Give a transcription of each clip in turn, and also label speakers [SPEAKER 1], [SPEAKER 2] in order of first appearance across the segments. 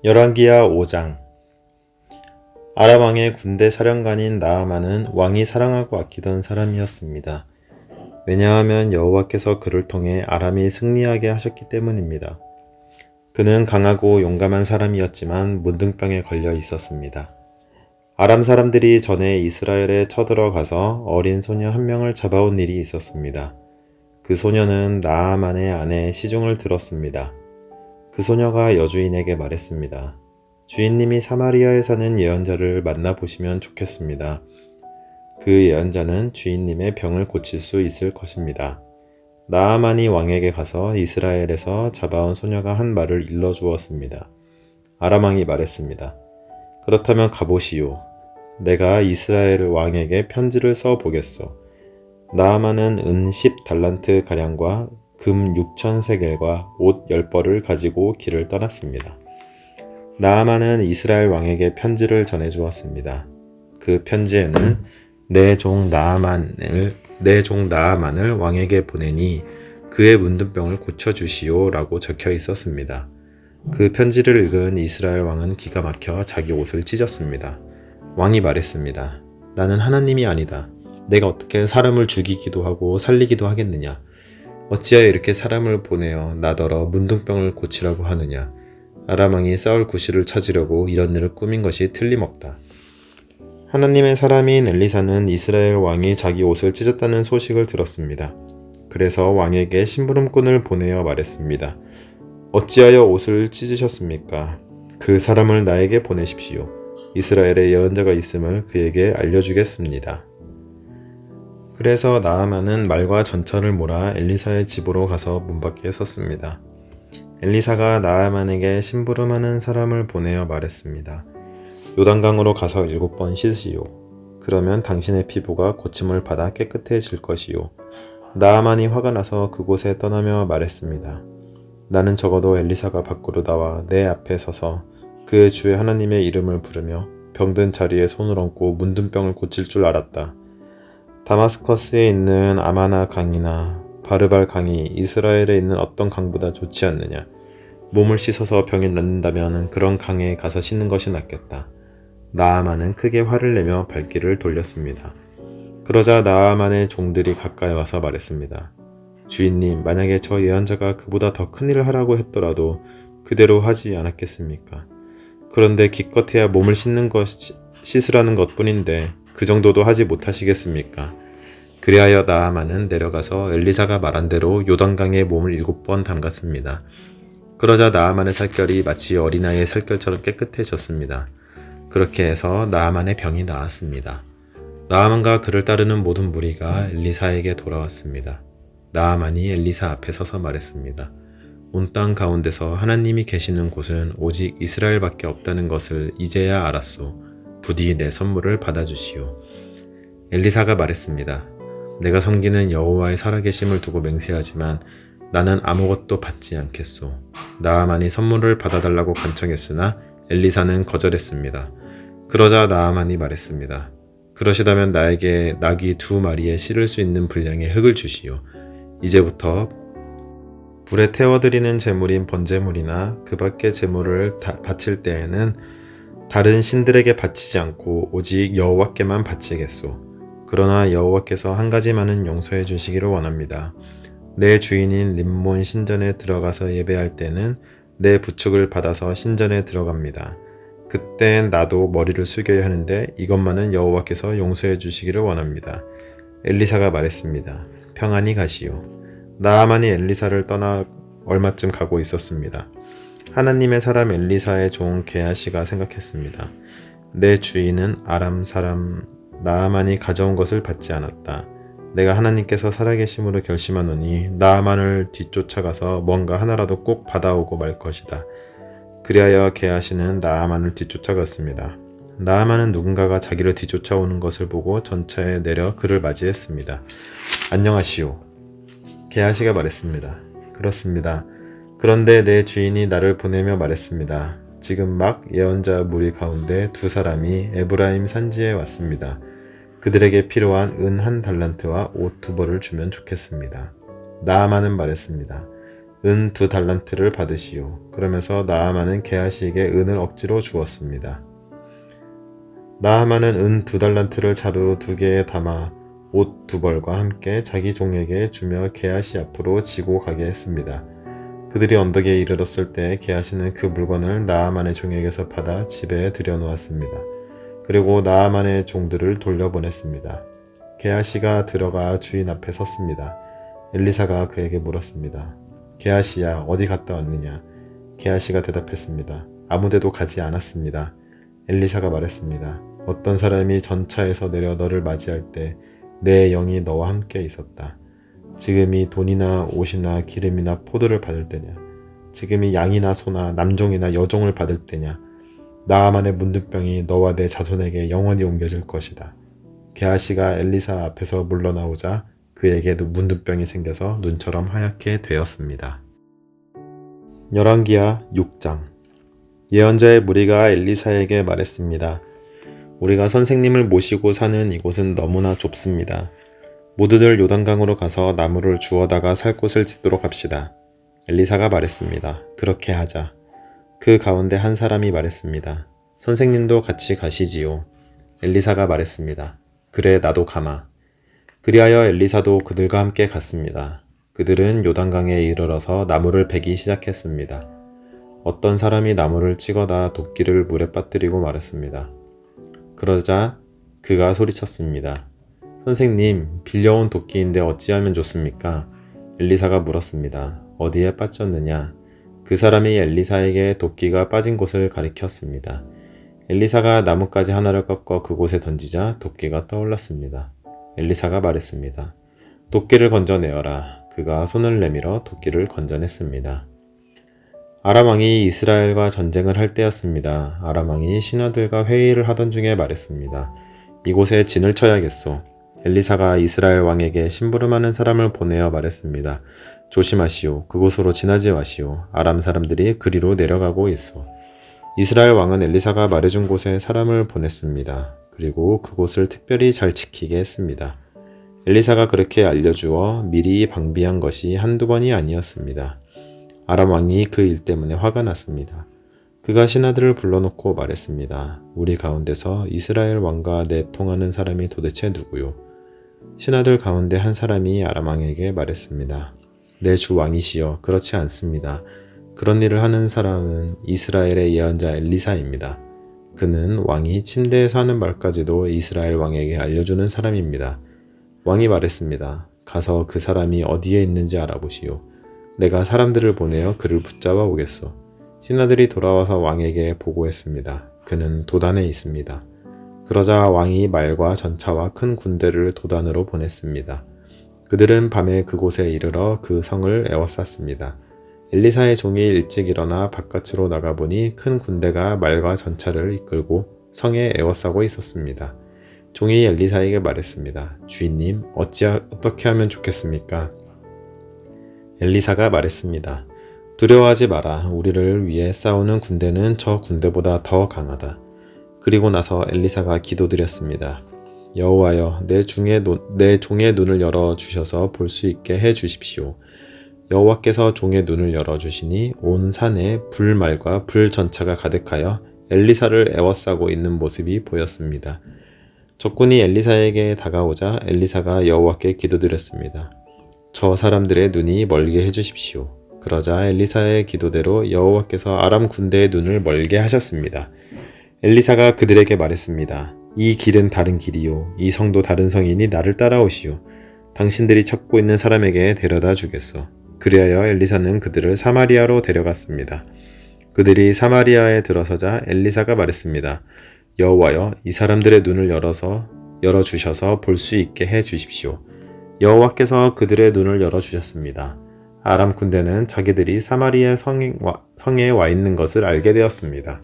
[SPEAKER 1] 열왕기하 5장. 아람 왕의 군대 사령관인 나아만은 왕이 사랑하고 아끼던 사람이었습니다. 왜냐하면 여호와께서 그를 통해 아람이 승리하게 하셨기 때문입니다. 그는 강하고 용감한 사람이었지만 문둥병에 걸려 있었습니다. 아람 사람들이 전에 이스라엘에 쳐들어가서 어린 소녀 한 명을 잡아온 일이 있었습니다. 그 소녀는 나아만의 아내 시중을 들었습니다. 그 소녀가 여주인에게 말했습니다. 주인님이 사마리아에 사는 예언자를 만나보시면 좋겠습니다. 그 예언자는 주인님의 병을 고칠 수 있을 것입니다. 나아만이 왕에게 가서 이스라엘에서 잡아온 소녀가 한 말을 일러주었습니다. 아람 왕이 말했습니다. 그렇다면 가보시오. 내가 이스라엘 왕에게 편지를 써보겠소. 나아만은 은 10달란트 가량과 금 6,000세겔과 옷 10벌을 가지고 길을 떠났습니다. 나아만은 이스라엘 왕에게 편지를 전해주었습니다. 그 편지에는 내 종 나아만을 왕에게 보내니 그의 문둥병을 고쳐주시오 라고 적혀 있었습니다. 그 편지를 읽은 이스라엘 왕은 기가 막혀 자기 옷을 찢었습니다. 왕이 말했습니다. 나는 하나님이 아니다. 내가 어떻게 사람을 죽이기도 하고 살리기도 하겠느냐. 어찌하여 이렇게 사람을 보내어 나더러 문둥병을 고치라고 하느냐. 아람 왕이 싸울 구실을 찾으려고 이런 일을 꾸민 것이 틀림없다. 하나님의 사람인 엘리사는 이스라엘 왕이 자기 옷을 찢었다는 소식을 들었습니다. 그래서 왕에게 심부름꾼을 보내어 말했습니다. 어찌하여 옷을 찢으셨습니까? 그 사람을 나에게 보내십시오. 이스라엘에 예언자가 있음을 그에게 알려주겠습니다. 그래서 나아만은 말과 전차를 몰아 엘리사의 집으로 가서 문 밖에 섰습니다. 엘리사가 나아만에게 심부름하는 사람을 보내어 말했습니다. 요단강으로 가서 7번 씻으시오. 그러면 당신의 피부가 고침을 받아 깨끗해질 것이요. 나아만이 화가 나서 그곳에 떠나며 말했습니다. 나는 적어도 엘리사가 밖으로 나와 내 앞에 서서 그 주의 하나님의 이름을 부르며 병든 자리에 손을 얹고 문둥병을 고칠 줄 알았다. 다마스커스에 있는 아마나 강이나 바르발 강이 이스라엘에 있는 어떤 강보다 좋지 않느냐. 몸을 씻어서 병이 낫는다면 그런 강에 가서 씻는 것이 낫겠다. 나아만은 크게 화를 내며 발길을 돌렸습니다. 그러자 나아만의 종들이 가까이 와서 말했습니다. 주인님, 만약에 저 예언자가 그보다 더 큰일을 하라고 했더라도 그대로 하지 않았겠습니까? 그런데 기껏해야 몸을 씻으라는 것뿐인데 그 정도도 하지 못하시겠습니까? 그리하여 나아만은 내려가서 엘리사가 말한 대로 요단강에 몸을 7번 담갔습니다. 그러자 나아만의 살결이 마치 어린아이의 살결처럼 깨끗해졌습니다. 그렇게 해서 나아만의 병이 나았습니다. 나아만과 그를 따르는 모든 무리가 엘리사에게 돌아왔습니다. 나아만이 엘리사 앞에 서서 말했습니다. 온 땅 가운데서 하나님이 계시는 곳은 오직 이스라엘밖에 없다는 것을 이제야 알았소. 부디 내 선물을 받아주시오. 엘리사가 말했습니다. 내가 섬기는 여호와의 살아계심을 두고 맹세하지만 나는 아무것도 받지 않겠소. 나아만이 선물을 받아달라고 간청했으나 엘리사는 거절했습니다. 그러자 나아만이 말했습니다. 그러시다면 나에게 나귀 2마리에 실을 수 있는 분량의 흙을 주시오. 이제부터 불에 태워드리는 제물인 번제물이나 그 밖의 제물을 바칠 때에는 다른 신들에게 바치지 않고 오직 여호와께만 바치겠소. 그러나 여호와께서 한 가지만은 용서해 주시기를 원합니다. 내 주인인 림몬 신전에 들어가서 예배할 때는 내 부축을 받아서 신전에 들어갑니다. 그땐 나도 머리를 숙여야 하는데 이것만은 여호와께서 용서해 주시기를 원합니다. 엘리사가 말했습니다. 평안히 가시오. 나아만이 엘리사를 떠나 얼마쯤 가고 있었습니다. 하나님의 사람 엘리사의 종 게하시가 생각했습니다. 내 주인은 아람 사람 나아만이 가져온 것을 받지 않았다. 내가 하나님께서 살아계심으로 결심하노니 나아만을 뒤쫓아가서 뭔가 하나라도 꼭 받아오고 말 것이다. 그리하여 게하시는 나아만을 뒤쫓아갔습니다. 나아만은 누군가가 자기를 뒤쫓아오는 것을 보고 전차에 내려 그를 맞이했습니다. 안녕하시오. 게하시가 말했습니다. 그렇습니다. 그런데 내 주인이 나를 보내며 말했습니다. 지금 막 예언자 무리 가운데 2사람이 에브라임 산지에 왔습니다. 그들에게 필요한 은 1달란트와 옷 2벌을 주면 좋겠습니다. 나아만은 말했습니다. 은 2달란트를 받으시오. 그러면서 나아만은 게하시에게 은을 억지로 주었습니다. 나아만은 은 2달란트를 자루 2개에 담아 옷 2벌과 함께 자기 종에게 주며 게하시 앞으로 지고 가게 했습니다. 그들이 언덕에 이르렀을 때 게하시는 그 물건을 나아만의 종에게서 받아 집에 들여놓았습니다. 그리고 나아만의 종들을 돌려보냈습니다. 게하시가 들어가 주인 앞에 섰습니다. 엘리사가 그에게 물었습니다. 게하시야, 어디 갔다 왔느냐? 게하시가 대답했습니다. 아무데도 가지 않았습니다. 엘리사가 말했습니다. 어떤 사람이 전차에서 내려 너를 맞이할 때 내 영이 너와 함께 있었다. 지금이 돈이나 옷이나 기름이나 포도를 받을 때냐? 지금이 양이나 소나 남종이나 여종을 받을 때냐? 나아만의 문둥병이 너와 내 자손에게 영원히 옮겨질 것이다. 게하시가 엘리사 앞에서 물러나오자 그에게도 문둥병이 생겨서 눈처럼 하얗게 되었습니다. 열왕기하 6장. 예언자의 무리가 엘리사에게 말했습니다. 우리가 선생님을 모시고 사는 이곳은 너무나 좁습니다. 모두들 요단강으로 가서 나무를 주워다가 살 곳을 짓도록 합시다. 엘리사가 말했습니다. 그렇게 하자. 그 가운데 한 사람이 말했습니다. 선생님도 같이 가시지요. 엘리사가 말했습니다. 그래, 나도 가마. 그리하여 엘리사도 그들과 함께 갔습니다. 그들은 요단강에 이르러서 나무를 베기 시작했습니다. 어떤 사람이 나무를 찍어다 도끼를 물에 빠뜨리고 말했습니다. 그러자 그가 소리쳤습니다. 선생님, 빌려온 도끼인데 어찌하면 좋습니까? 엘리사가 물었습니다. 어디에 빠졌느냐? 그 사람이 엘리사에게 도끼가 빠진 곳을 가리켰습니다. 엘리사가 나뭇가지 하나를 꺾어 그곳에 던지자 도끼가 떠올랐습니다. 엘리사가 말했습니다. 도끼를 건져내어라. 그가 손을 내밀어 도끼를 건져냈습니다. 아람 왕이 이스라엘과 전쟁을 할 때였습니다. 아람 왕이 신하들과 회의를 하던 중에 말했습니다. 이곳에 진을 쳐야겠소. 엘리사가 이스라엘 왕에게 심부름하는 사람을 보내어 말했습니다. 조심하시오. 그곳으로 지나지 마시오. 아람 사람들이 그리로 내려가고 있소. 이스라엘 왕은 엘리사가 말해준 곳에 사람을 보냈습니다. 그리고 그곳을 특별히 잘 지키게 했습니다. 엘리사가 그렇게 알려주어 미리 방비한 것이 한두 번이 아니었습니다. 아람 왕이 그 일 때문에 화가 났습니다. 그가 신하들을 불러놓고 말했습니다. 우리 가운데서 이스라엘 왕과 내통하는 사람이 도대체 누구요? 신하들 가운데 한 사람이 아람 왕에게 말했습니다. 내 주 왕이시여, 그렇지 않습니다. 그런 일을 하는 사람은 이스라엘의 예언자 엘리사입니다. 그는 왕이 침대에서 하는 말까지도 이스라엘 왕에게 알려주는 사람입니다. 왕이 말했습니다. 가서 그 사람이 어디에 있는지 알아보시오. 내가 사람들을 보내어 그를 붙잡아 오겠소. 신하들이 돌아와서 왕에게 보고했습니다. 그는 도단에 있습니다. 그러자 왕이 말과 전차와 큰 군대를 도단으로 보냈습니다. 그들은 밤에 그곳에 이르러 그 성을 에워쌌습니다. 엘리사의 종이 일찍 일어나 바깥으로 나가보니 큰 군대가 말과 전차를 이끌고 성에 에워싸고 있었습니다. 종이 엘리사에게 말했습니다. 주인님, 어떻게 하면 좋겠습니까? 엘리사가 말했습니다. 두려워하지 마라. 우리를 위해 싸우는 군대는 저 군대보다 더 강하다. 그리고 나서 엘리사가 기도드렸습니다. 여호와여, 내 종의 눈을 열어주셔서 볼 수 있게 해주십시오. 여호와께서 종의 눈을 열어주시니 온 산에 불말과 불전차가 가득하여 엘리사를 에워싸고 있는 모습이 보였습니다. 적군이 엘리사에게 다가오자 엘리사가 여호와께 기도드렸습니다. 저 사람들의 눈이 멀게 해주십시오. 그러자 엘리사의 기도대로 여호와께서 아람 군대의 눈을 멀게 하셨습니다. 엘리사가 그들에게 말했습니다. 이 길은 다른 길이요. 이 성도 다른 성이니 나를 따라오시오. 당신들이 찾고 있는 사람에게 데려다 주겠소. 그리하여 엘리사는 그들을 사마리아로 데려갔습니다. 그들이 사마리아에 들어서자 엘리사가 말했습니다. 여호와여, 이 사람들의 눈을 열어주셔서 볼 수 있게 해 주십시오. 여호와께서 그들의 눈을 열어주셨습니다. 아람 군대는 자기들이 사마리아 성에 와 있는 것을 알게 되었습니다.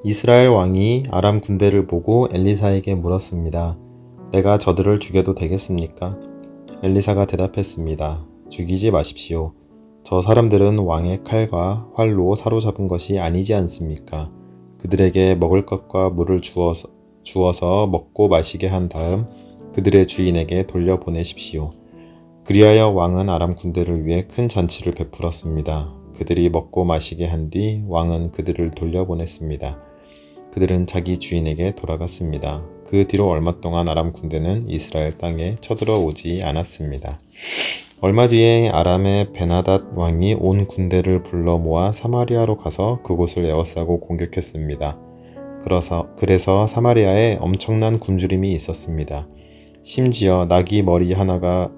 [SPEAKER 1] 이스라엘 왕이 아람 군대를 보고 엘리사에게 물었습니다. 내가 저들을 죽여도 되겠습니까? 엘리사가 대답했습니다. 죽이지 마십시오. 저 사람들은 왕의 칼과 활로 사로잡은 것이 아니지 않습니까? 그들에게 먹을 것과 물을 주어서 먹고 마시게 한 다음 그들의 주인에게 돌려보내십시오. 그리하여 왕은 아람 군대를 위해 큰 잔치를 베풀었습니다. 그들이 먹고 마시게 한 뒤 왕은 그들을 돌려보냈습니다. 그들은 자기 주인에게 돌아갔습니다. 그 뒤로 얼마 동안 아람 군대는 이스라엘 땅에 쳐들어오지 않았습니다. 얼마 뒤에 아람의 베나닷 왕이 온 군대를 불러 모아 사마리아로 가서 그곳을 에워싸고 공격했습니다. 그래서 사마리아에 엄청난 굶주림이 있었습니다. 심지어 나귀 머리 하나가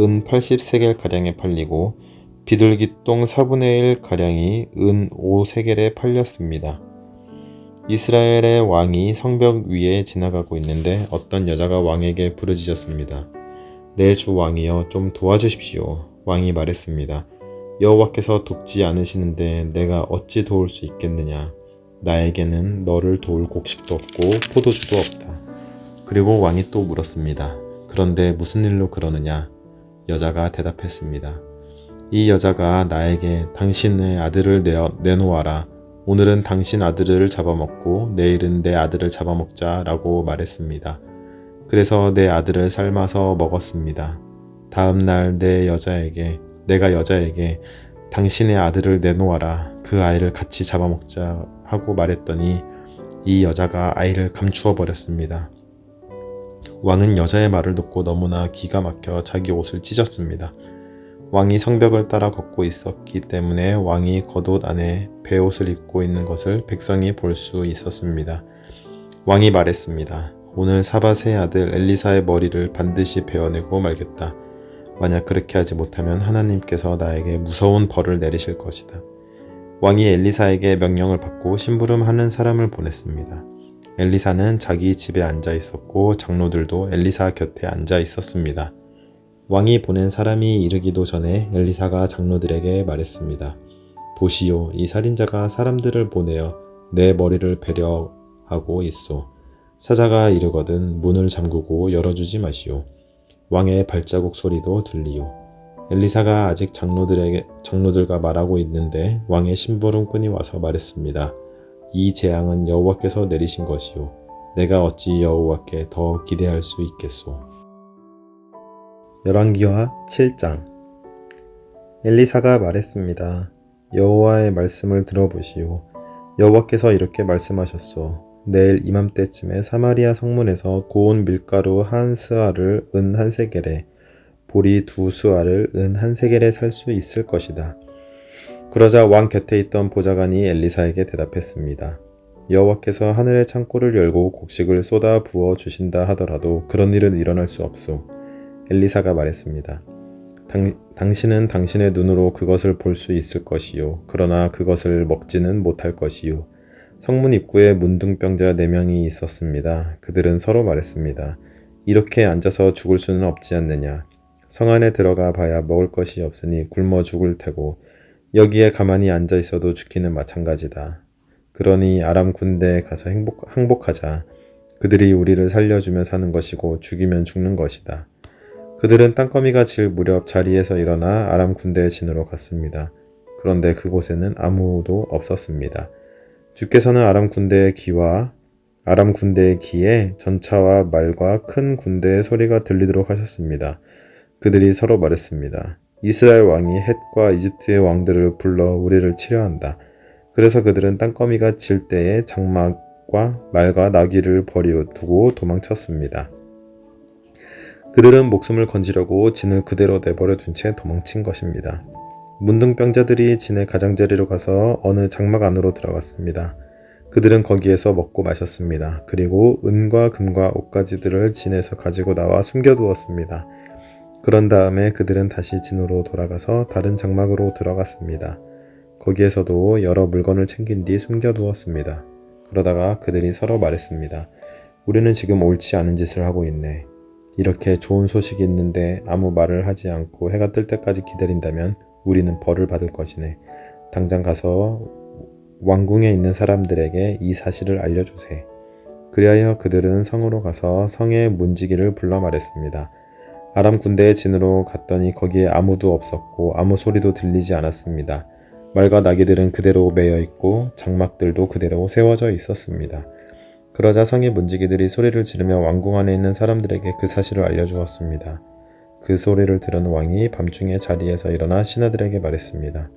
[SPEAKER 1] 은 80세겔가량에 팔리고 비둘기똥 4분의 1가량이 은 5세겔에 팔렸습니다. 이스라엘의 왕이 성벽 위에 지나가고 있는데 어떤 여자가 왕에게 부르짖었습니다. 내 주 왕이여, 좀 도와주십시오. 왕이 말했습니다. 여호와께서 돕지 않으시는데 내가 어찌 도울 수 있겠느냐. 나에게는 너를 도울 곡식도 없고 포도주도 없다. 그리고 왕이 또 물었습니다. 그런데 무슨 일로 그러느냐? 여자가 대답했습니다. 이 여자가 나에게 당신의 아들을 내놓아라. 오늘은 당신 아들을 잡아먹고 내일은 내 아들을 잡아먹자 라고 말했습니다. 그래서 내 아들을 삶아서 먹었습니다. 다음 날 내가 여자에게 당신의 아들을 내놓아라. 그 아이를 같이 잡아먹자 하고 말했더니 이 여자가 아이를 감추어 버렸습니다. 왕은 여자의 말을 듣고 너무나 기가 막혀 자기 옷을 찢었습니다. 왕이 성벽을 따라 걷고 있었기 때문에 왕이 겉옷 안에 베옷을 입고 있는 것을 백성이 볼 수 있었습니다. 왕이 말했습니다. 오늘 사밧의 아들 엘리사의 머리를 반드시 베어내고 말겠다. 만약 그렇게 하지 못하면 하나님께서 나에게 무서운 벌을 내리실 것이다. 왕이 엘리사에게 명령을 받고 심부름하는 사람을 보냈습니다. 엘리사는 자기 집에 앉아 있었고 장로들도 엘리사 곁에 앉아 있었습니다. 왕이 보낸 사람이 이르기도 전에 엘리사가 장로들에게 말했습니다. 보시오, 이 살인자가 사람들을 보내어 내 머리를 베려하고 있소. 사자가 이르거든 문을 잠그고 열어주지 마시오. 왕의 발자국 소리도 들리오. 엘리사가 아직 장로들과 말하고 있는데 왕의 심부름꾼이 와서 말했습니다. 이 재앙은 여호와께서 내리신 것이오. 내가 어찌 여호와께 더 기대할 수 있겠소. 열왕기하 7장. 엘리사가 말했습니다. 여호와의 말씀을 들어보시오. 여호와께서 이렇게 말씀하셨소. 내일 이맘때쯤에 사마리아 성문에서 고운 밀가루 한 스아를 은 한 세겔에, 보리 2스아를 은 한 세겔에 살 수 있을 것이다. 그러자 왕 곁에 있던 보좌관이 엘리사에게 대답했습니다. 여호와께서 하늘의 창고를 열고 곡식을 쏟아 부어 주신다 하더라도 그런 일은 일어날 수 없소. 엘리사가 말했습니다. 당신은 당신의 눈으로 그것을 볼 수 있을 것이요. 그러나 그것을 먹지는 못할 것이요. 성문 입구에 문둥병자 4명이 있었습니다. 그들은 서로 말했습니다. 이렇게 앉아서 죽을 수는 없지 않느냐. 성 안에 들어가 봐야 먹을 것이 없으니 굶어 죽을 테고 여기에 가만히 앉아 있어도 죽기는 마찬가지다. 그러니 아람 군대에 가서 항복하자. 그들이 우리를 살려주면 사는 것이고 죽이면 죽는 것이다. 그들은 땅거미가 질 무렵 자리에서 일어나 아람 군대의 진으로 갔습니다. 그런데 그곳에는 아무도 없었습니다. 주께서는 아람 군대의 귀에 전차와 말과 큰 군대의 소리가 들리도록 하셨습니다. 그들이 서로 말했습니다. 이스라엘 왕이 헷과 이집트의 왕들을 불러 우리를 치려 한다. 그래서 그들은 땅거미가 질 때에 장막과 말과 나귀를 버려두고 도망쳤습니다. 그들은 목숨을 건지려고 진을 그대로 내버려 둔 채 도망친 것입니다. 문둥병자들이 진의 가장자리로 가서 어느 장막 안으로 들어갔습니다. 그들은 거기에서 먹고 마셨습니다. 그리고 은과 금과 옷가지들을 진에서 가지고 나와 숨겨두었습니다. 그런 다음에 그들은 다시 진으로 돌아가서 다른 장막으로 들어갔습니다. 거기에서도 여러 물건을 챙긴 뒤 숨겨두었습니다. 그러다가 그들이 서로 말했습니다. 우리는 지금 옳지 않은 짓을 하고 있네. 이렇게 좋은 소식이 있는데 아무 말을 하지 않고 해가 뜰 때까지 기다린다면 우리는 벌을 받을 것이네. 당장 가서 왕궁에 있는 사람들에게 이 사실을 알려주세. 그리하여 그들은 성으로 가서 성의 문지기를 불러 말했습니다. 아람 군대의 진으로 갔더니 거기에 아무도 없었고 아무 소리도 들리지 않았습니다. 말과 나귀들은 그대로 매여 있고 장막들도 그대로 세워져 있었습니다. 그러자 성의 문지기들이 소리를 지르며 왕궁 안에 있는 사람들에게 그 사실을 알려주었습니다. 그 소리를 들은 왕이 밤중에 자리에서 일어나 신하들에게 말했습니다.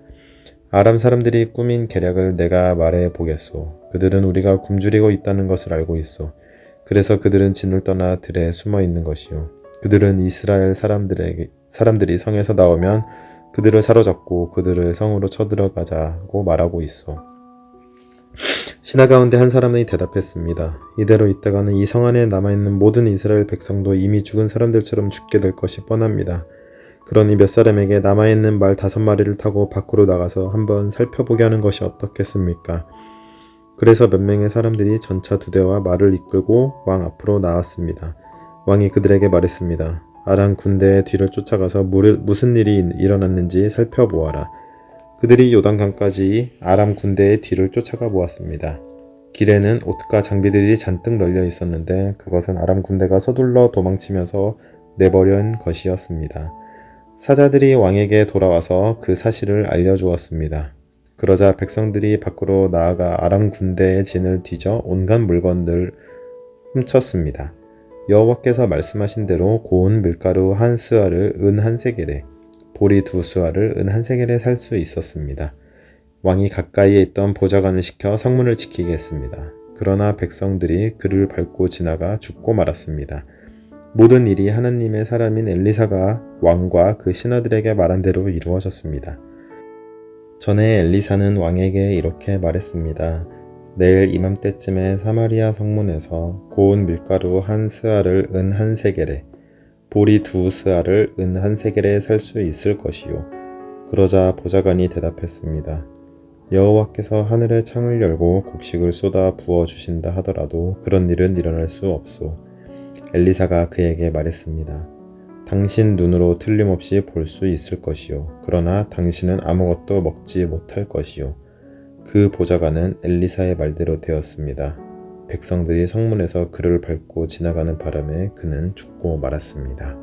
[SPEAKER 1] 아람 사람들이 꾸민 계략을 내가 말해 보겠소. 그들은 우리가 굶주리고 있다는 것을 알고 있소. 그래서 그들은 진을 떠나 들에 숨어 있는 것이요. 그들은 이스라엘 사람들이 성에서 나오면 그들을 사로잡고 그들을 성으로 쳐들어가자고 말하고 있어. 신하 가운데 한 사람이 대답했습니다. 이대로 있다가는 이 성 안에 남아있는 모든 이스라엘 백성도 이미 죽은 사람들처럼 죽게 될 것이 뻔합니다. 그러니 몇 사람에게 남아있는 말 5마리를 타고 밖으로 나가서 한번 살펴보게 하는 것이 어떻겠습니까? 그래서 몇 명의 사람들이 전차 2대와 말을 이끌고 왕 앞으로 나왔습니다. 왕이 그들에게 말했습니다. 아람 군대의 뒤를 쫓아가서 무슨 일이 일어났는지 살펴보아라. 그들이 요단강까지 아람 군대의 뒤를 쫓아가 보았습니다. 길에는 옷과 장비들이 잔뜩 널려 있었는데 그것은 아람 군대가 서둘러 도망치면서 내버린 것이었습니다. 사자들이 왕에게 돌아와서 그 사실을 알려주었습니다. 그러자 백성들이 밖으로 나아가 아람 군대의 진을 뒤져 온갖 물건들을 훔쳤습니다. 여호와께서 말씀하신 대로 고운 밀가루 1스와를 은 1세겔에, 보리 2스와를 은 1세겔에 살 수 있었습니다. 왕이 가까이에 있던 보좌관을 시켜 성문을 지키게 했습니다. 그러나 백성들이 그를 밟고 지나가 죽고 말았습니다. 모든 일이 하나님의 사람인 엘리사가 왕과 그 신하들에게 말한 대로 이루어졌습니다. 전에 엘리사는 왕에게 이렇게 말했습니다. 내일 이맘때쯤에 사마리아 성문에서 고운 밀가루 1스와를 은 1세겔에, 보리 2스와를 은 1세겔에 살 수 있을 것이요. 그러자 보좌관이 대답했습니다. 여호와께서 하늘의 창을 열고 곡식을 쏟아 부어 주신다 하더라도 그런 일은 일어날 수 없소. 엘리사가 그에게 말했습니다. 당신 눈으로 틀림없이 볼 수 있을 것이요. 그러나 당신은 아무것도 먹지 못할 것이요. 그 보좌관은 엘리사의 말대로 되었습니다. 백성들이 성문에서 그를 밟고 지나가는 바람에 그는 죽고 말았습니다.